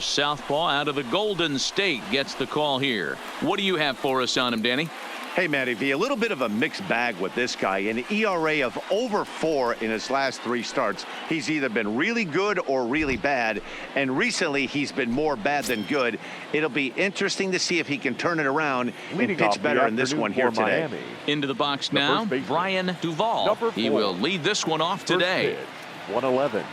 Southpaw out of the Golden State gets the call here. What do you have for us on him, Danny? Hey, Matty V, a little bit of a mixed bag with this guy. An ERA of over 4 in his last 3 starts. He's either been really good or really bad, and recently he's been more bad than good. It'll be interesting to see if he can turn it around and pitch better in this one here today. Miami. Into the box now, Brian Duvall. He will lead this one off today. 111.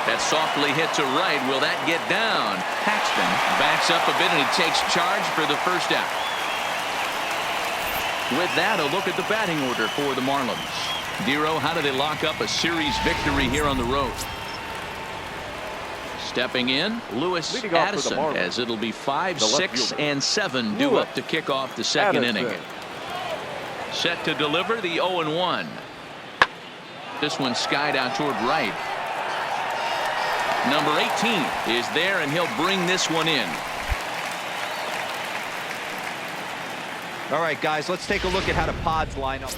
That's softly hit to right. Will that get down? Paxton backs up a bit and he takes charge for the first out. With that, a look at the batting order for the Marlins. Dero, how do they lock up a series victory here on the road? Stepping in, Lewis Addison, as it'll be 5, 6, and 7 due up to kick off the second inning. Set to deliver the 0-1. This one skied out toward right. Number 18 is there, and he'll bring this one in. All right, guys, let's take a look at how the Pods line up.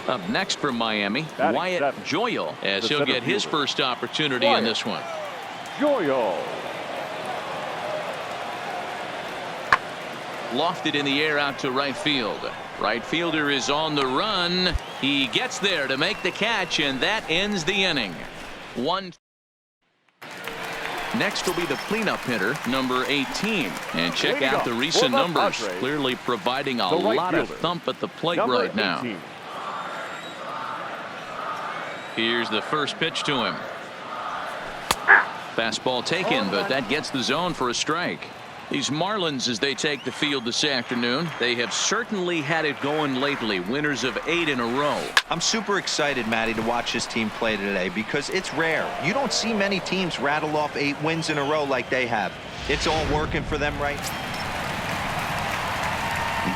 Up next from Miami, Wyatt Joyal, as he'll get his first opportunity in this one. Joyal. Lofted in the air out to right field. Right fielder is on the run. He gets there to make the catch, and that ends the inning. Next will be the cleanup hitter, number 18. And check out the recent numbers. Clearly providing a lot of thump at the plate right now. Here's the first pitch to him. Fastball taken, but that gets the zone for a strike. These Marlins, as they take the field this afternoon, they have certainly had it going lately. Winners of 8 in a row. I'm super excited, Matty, to watch this team play today because it's rare. You don't see many teams rattle off 8 wins in a row like they have. It's all working for them right now.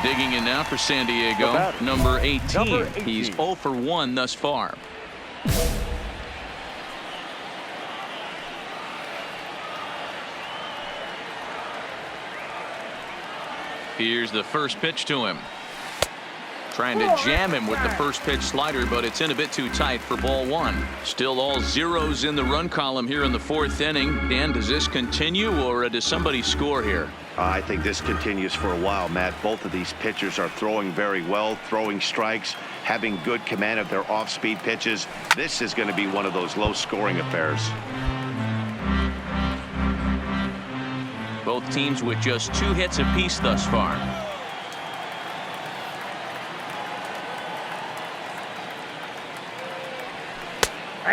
Digging in now for San Diego, number 18. He's 0 for 1 thus far. Here's the first pitch to him. Trying to jam him with the first pitch slider, but it's in a bit too tight for ball 1. Still all zeros in the run column here in the 4th inning. Dan, does this continue, or does somebody score here? I think this continues for a while, Matt. Both of these pitchers are throwing very well, throwing strikes, having good command of their off-speed pitches. This is going to be one of those low-scoring affairs. Both teams with just 2 hits apiece thus far.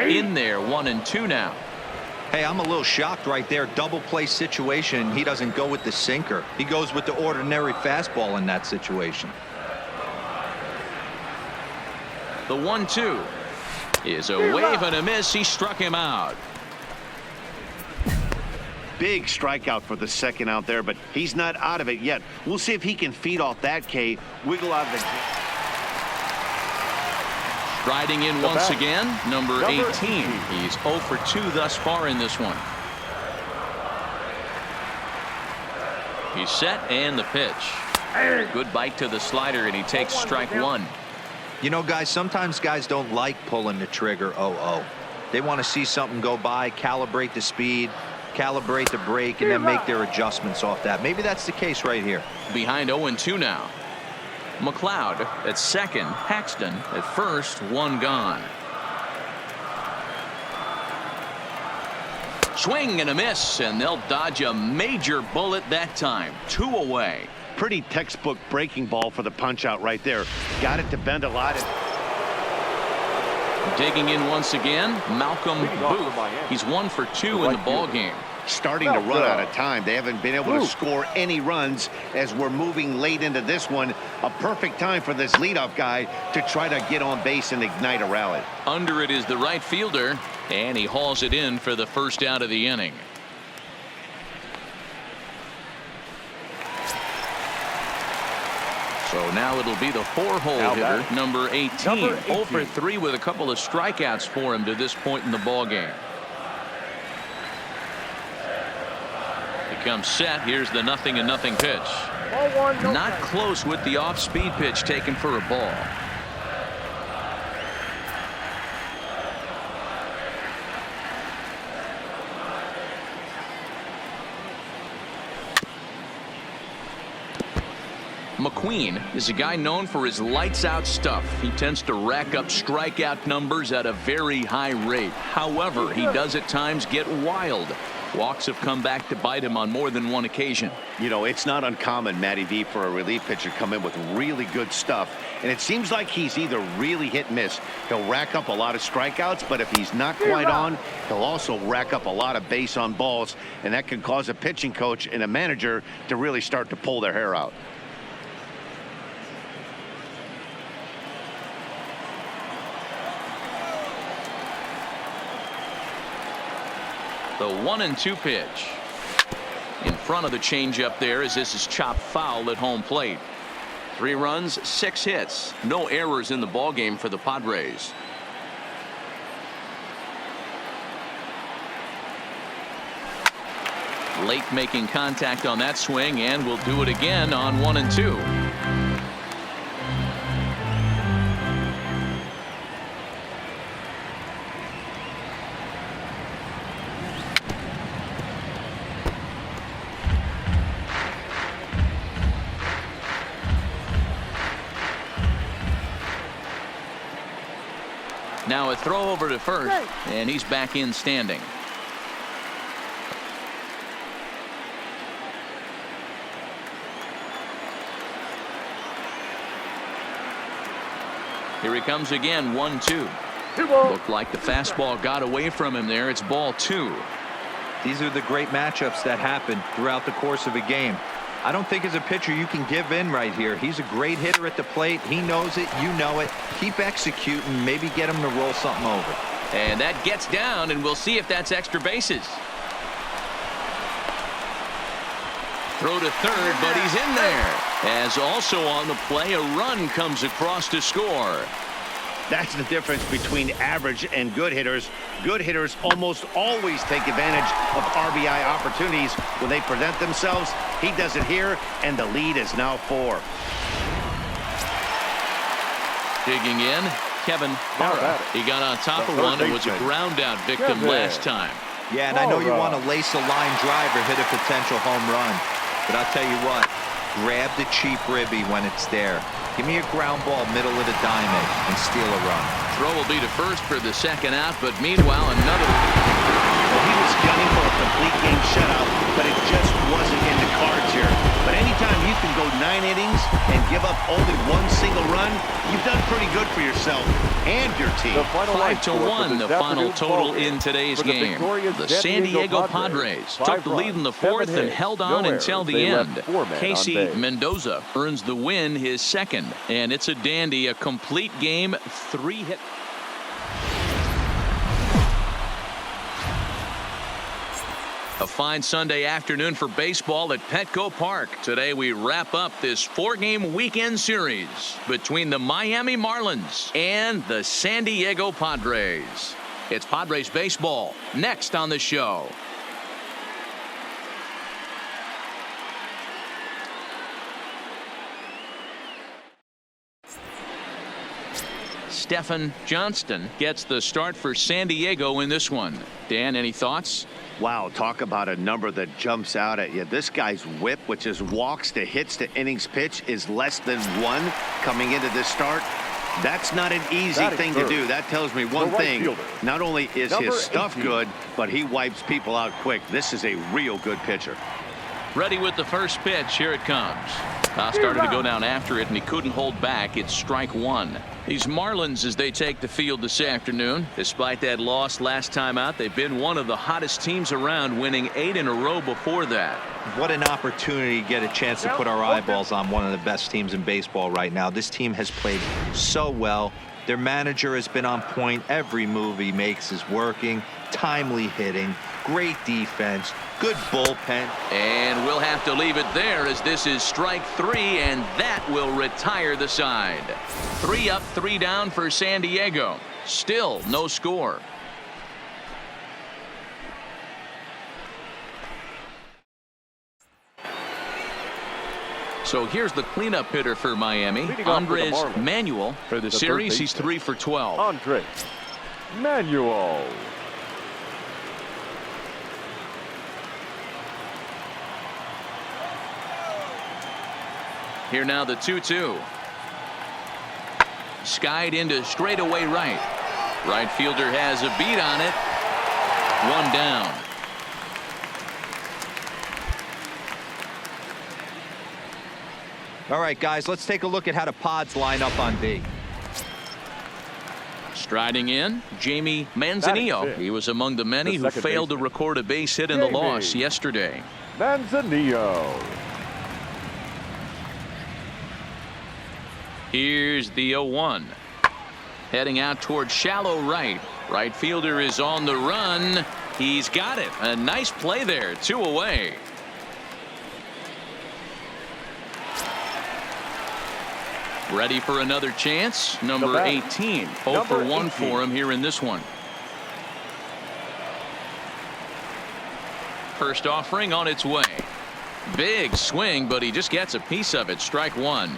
In there, 1 and 2 now. Hey, I'm a little shocked right there. Double play situation. He doesn't go with the sinker. He goes with the ordinary fastball in that situation. The 1-2 is a wave and a miss. He struck him out. Big strikeout for the second out there, but he's not out of it yet. We'll see if he can feed off that K, wiggle out of the... Striding in once again, number 18. He's 0 for 2 thus far in this one. He's set, and the pitch. Good bite to the slider, and he takes strike 1. You know, guys, sometimes guys don't like pulling the trigger 0-0. They want to see something go by, calibrate the speed, calibrate the brake, and then make their adjustments off that. Maybe that's the case right here. Behind 0-2 now. McLeod at second, Paxton at first, 1 gone. Swing and a miss, and they'll dodge a major bullet that time. 2 away. Pretty textbook breaking ball for the punch out right there. Got it to bend a lot. Digging in once again, Malcolm Booth. He's 1 for 2 in the ball game. Starting to run out of time. They haven't been able to score any runs as we're moving late into this one. A perfect time for this leadoff guy to try to get on base and ignite a rally. Under it is the right fielder, and he hauls it in for the first out of the inning. So now it'll be the 4-hole hitter, number 18. 0 for 3 with a couple of strikeouts for him to this point in the ball game. He comes set. Here's the 0-0 pitch. Not close with the off-speed pitch taken for a ball. McQueen is a guy known for his lights-out stuff. He tends to rack up strikeout numbers at a very high rate. However, he does at times get wild. Walks have come back to bite him on more than one occasion. You know, it's not uncommon, Matty V, for a relief pitcher to come in with really good stuff. And it seems like he's either really hit and miss. He'll rack up a lot of strikeouts, but if he's not quite on, he'll also rack up a lot of base on balls. And that can cause a pitching coach and a manager to really start to pull their hair out. The 1-2 pitch. In front of the changeup there as this is chopped foul at home plate. 3 runs, 6 hits. No errors in the ballgame for the Padres. Late making contact on that swing, and will do it again on 1-2. Now a throw over to first, and he's back in standing. Here he comes again, 1-2. Looked like the fastball got away from him there. It's ball 2. These are the great matchups that happen throughout the course of a game. I don't think as a pitcher you can give in right here. He's a great hitter at the plate. He knows it. You know it. Keep executing. Maybe get him to roll something over. And that gets down, and we'll see if that's extra bases. Throw to third, but he's in there. As also on the play, a run comes across to score. That's the difference between average and good hitters. Good hitters almost always take advantage of RBI opportunities when they present themselves. He does it here, and the lead is now 4. Digging in, Kevin Hara. He got on top of one and was a ground out victim last time. Yeah, and I know you want to lace a line drive or hit a potential home run. But I'll tell you what, grab the cheap ribby when it's there. Give me a ground ball middle of the diamond and steal a run. Throw will be to first for the second out, but meanwhile another. Well, he was gunning for a complete game shutout, but it just wasn't in the cards here. But anytime you can go 9 innings and give up only 1 single run, you've done pretty good for yourself and your team. 5-1 the final total in today's game. The San Diego Padres took the lead in the 4th and held on until the end. Casey Mendoza earns the win, his 2nd, and it's a dandy, a complete game, 3 hit. A fine Sunday afternoon for baseball at Petco Park. Today we wrap up this 4-game weekend series between the Miami Marlins and the San Diego Padres. It's Padres baseball next on the show. Stephen Johnston gets the start for San Diego in this one. Dan, any thoughts? Wow, talk about a number that jumps out at you. This guy's whip, which is walks to hits to innings pitch, is less than 1 coming into this start. That's not an easy thing to do. That tells me one thing. Not only is his stuff good, but he wipes people out quick. This is a real good pitcher. Ready with the first pitch. Here it comes. Started to go down after it, and he couldn't hold back. It's strike 1. These Marlins, as they take the field this afternoon, despite that loss last time out, they've been one of the hottest teams around, winning 8 in a row before that. What an opportunity to get a chance to put our eyeballs on one of the best teams in baseball right now. This team has played so well. Their manager has been on point. Every move he makes is working. Timely hitting. Great defense. Good bullpen. And we'll have to leave it there as this is strike 3, and that will retire the side. 3 up, 3 down for San Diego. Still no score. So here's the cleanup hitter for Miami, Andres Manuel. For the series, he's 3 for 12. Andres Manuel. Here now the 2-2. Skied into straightaway right. Right fielder has a beat on it. One down. All right, guys, let's take a look at how the Pods line up on B. Striding in, Jamie Manzanillo. He was among the many who failed to record a base hit in the loss yesterday. Manzanillo. Here's the 0-1. Heading out toward shallow right. Right fielder is on the run. He's got it. A nice play there. 2 away. Ready for another chance. Number 18. 0 for 1 for him here in this one. First offering on its way. Big swing, but he just gets a piece of it. Strike one.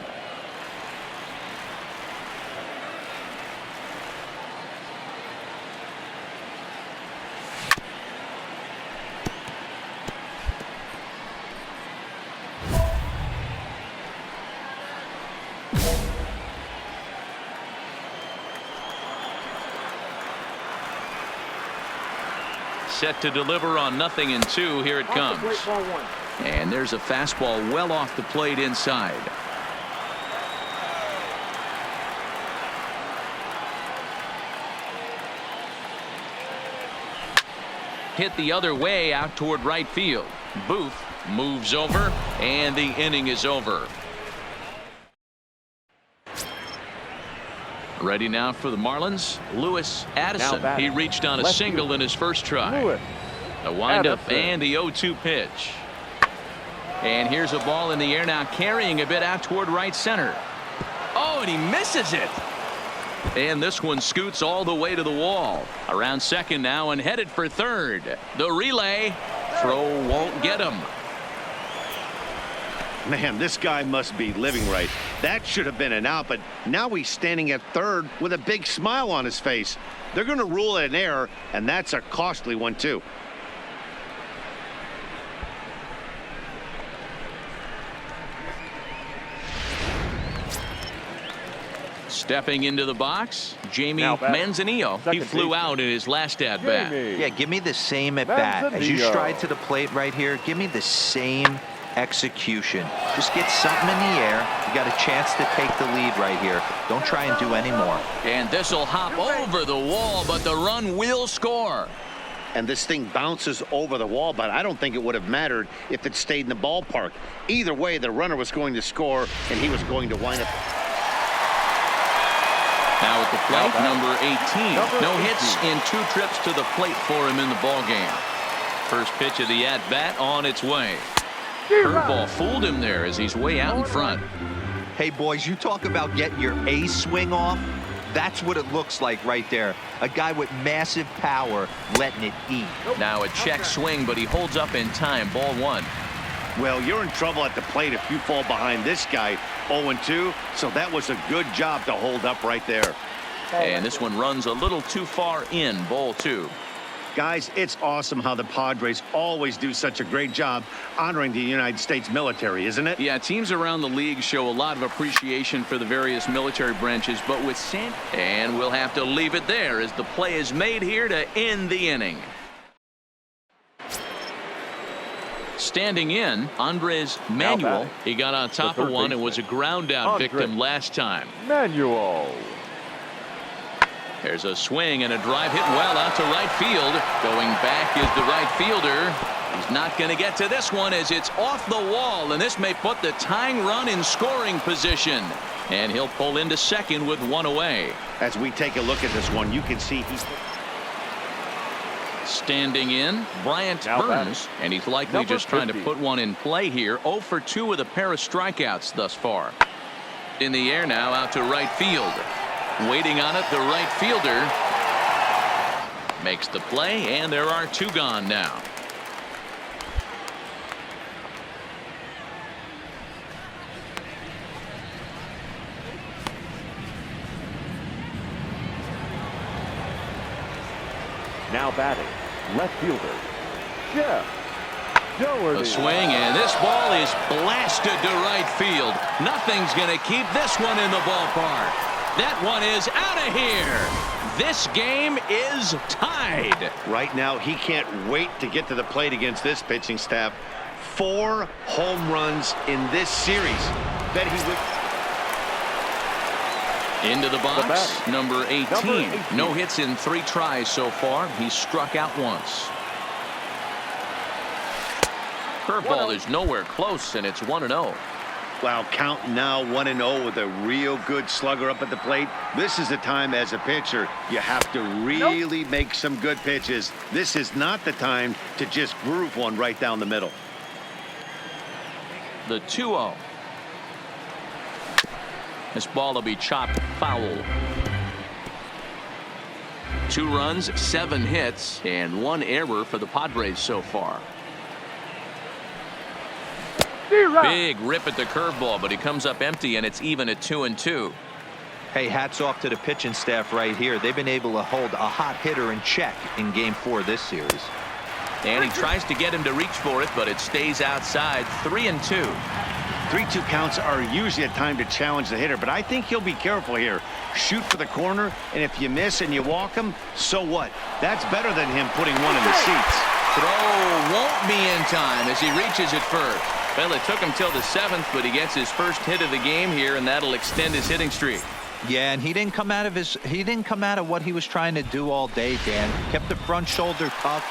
Set to deliver on 0-2. Here it comes. And there's a fastball well off the plate inside. Hit the other way out toward right field. Booth moves over, and the inning is over. Ready now for the Marlins, Lewis Addison. He reached on a single in his first try. A windup and the 0-2 pitch. And here's a ball in the air now, carrying a bit out toward right center. Oh, and he misses it. And this one scoots all the way to the wall. Around second now and headed for third. The relay. Throw won't get him. Man, this guy must be living right. That should have been an out, but now he's standing at third with a big smile on his face. They're going to rule it an error, and that's a costly one, too. Stepping into the box, Jamie Manzanillo. He flew out in his last at-bat. Yeah, give me the same at-bat. As you stride to the plate right here, give me the same execution. Just get something in the air. You got a chance to take the lead right here. Don't try and do any more. And this will hop over the wall, but the run will score. And this thing bounces over the wall, but I don't think it would have mattered if it stayed in the ballpark. Either way, the runner was going to score, and he was going to wind up. Now at the plate, number 18. No hits in 2 trips to the plate for him in the ballgame. First pitch of the at-bat on its way. Curveball fooled him there as he's way out in front. Hey, boys, you talk about getting your A swing off. That's what it looks like right there. A guy with massive power letting it eat. Now a check swing, but he holds up in time. Ball 1. Well, you're in trouble at the plate if you fall behind this guy. 0-2, so that was a good job to hold up right there. And this one runs a little too far in. Ball 2. Guys, it's awesome how the Padres always do such a great job honoring the United States military, isn't it? Yeah, teams around the league show a lot of appreciation for the various military branches, but with and we'll have to leave it there as the play is made here to end the inning. Standing in, Andres Manuel. He got on top of one and was a ground out victim last time. Manuel. There's a swing and a drive hit well out to right field. Going back is the right fielder. He's not going to get to this one as it's off the wall, and this may put the tying run in scoring position. And he'll pull into second with 1 away. As we take a look at this one, you can see he's standing in, Bryant Burns, and he's likely just trying to put one in play here. 0 for 2 with a pair of strikeouts thus far. In the air now out to right field. Waiting on it, the right fielder makes the play, and there are 2 gone now. Now batting, left fielder, Jeff A swing, and this ball is blasted to right field. Nothing's going to keep this one in the ballpark. That one is out of here. This game is tied. Right now, he can't wait to get to the plate against this pitching staff. 4 home runs in this series. Bet he would. Into the box, number 18. No hits in 3 tries so far. He's struck out once. Curveball is nowhere close, and it's 1-0. Wow, count now 1-0 with a real good slugger up at the plate. This is the time as a pitcher you have to really make some good pitches. This is not the time to just groove one right down the middle. The 2-0. This ball will be chopped foul. 2 runs, 7 hits, and 1 error for the Padres so far. Big rip at the curveball, but he comes up empty, and it's even at 2-2. Hey, hats off to the pitching staff right here. They've been able to hold a hot hitter in check in Game 4 of this series. And he tries to get him to reach for it, but it stays outside. 3-2. 3-2 counts are usually a time to challenge the hitter, but I think he'll be careful here. Shoot for the corner, and if you miss and you walk him, so what? That's better than him putting one in the seats. Throw won't be in time as he reaches at first. Well, it took him till the 7th, but he gets his first hit of the game here, and that'll extend his hitting streak. Yeah, and he didn't come out of what he was trying to do all day, Dan. Kept the front shoulder tough,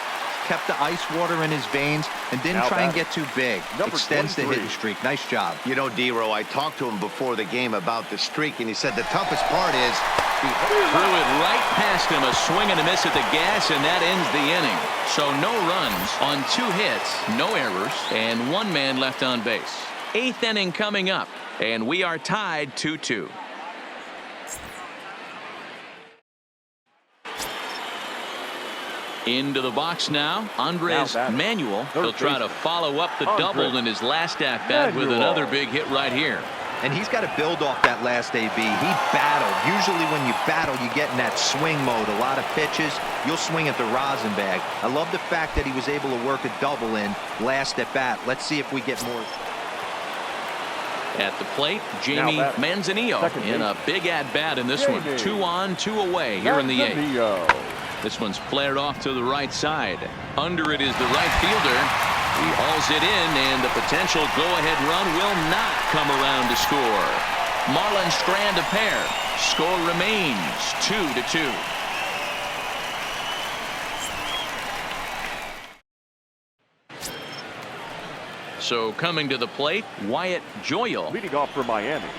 kept the ice water in his veins, and didn't try and get too big. Extends the hitting streak. Nice job. You know, D-Row, I talked to him before the game about the streak, and he said the toughest part is threw it right past him, a swing and a miss at the gas, and that ends the inning. So no runs on 2 hits, no errors, and 1 man left on base. 8th inning coming up, and we are tied 2-2. Into the box now, Andres Manuel. He'll try to follow up the double in his last at-bat with another big hit right here. And he's got to build off that last AB. He battled. Usually when you battle, you get in that swing mode. A lot of pitches, you'll swing at the rosin bag. I love the fact that he was able to work a double in last at bat. Let's see if we get more. At the plate, Jamie Manzanillo in a big at-bat in this one. 2 on, 2 away here in the 8th. This one's flared off to the right side. Under it is the right fielder. He hauls it in, and the potential go-ahead run will not come around to score. Marlins strand a pair. Score remains 2-2. So coming to the plate, Wyatt Joyal. Leading off for Miami,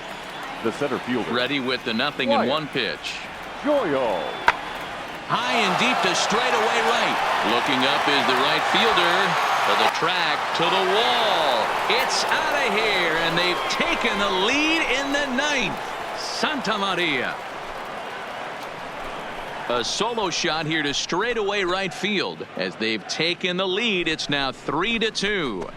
the center fielder. Ready with the 0-1 pitch. Joyal. High and deep to straightaway right. Looking up is the right fielder. To the track, to the wall. It's out of here, and they've taken the lead in the 9th. Santa Maria. A solo shot here to straightaway right field. As they've taken the lead, it's now 3-2.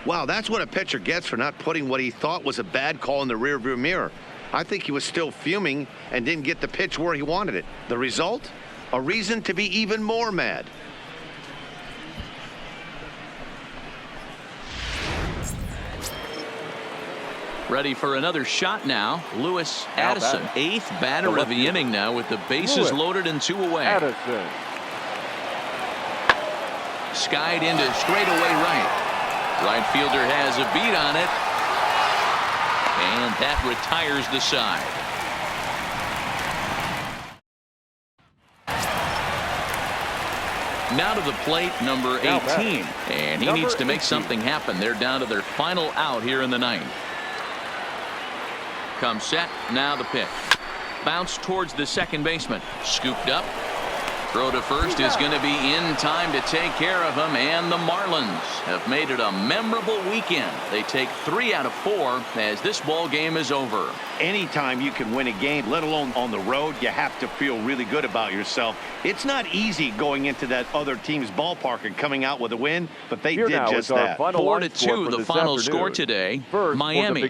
Wow, that's what a pitcher gets for not putting what he thought was a bad call in the rearview mirror. I think he was still fuming and didn't get the pitch where he wanted it. The result? A reason to be even more mad. Ready for another shot now. Lewis Addison, 8th batter of the inning now with the bases loaded and 2 away. Addison. Skied into straightaway right. Right fielder has a beat on it. And that retires the side. Now to the plate, number 18. And he needs to make something happen. They're down to their final out here in the 9th. Comes set. Now the pitch. Bounce towards the second baseman. Scooped up. Throw to first is going to be in time to take care of him, and the Marlins have made it a memorable weekend. They take 3 out of 4 as this ball game is over. Anytime you can win a game, let alone on the road, you have to feel really good about yourself. It's not easy going into that other team's ballpark and coming out with a win, but they did just that. 4-2 the final score today. Miami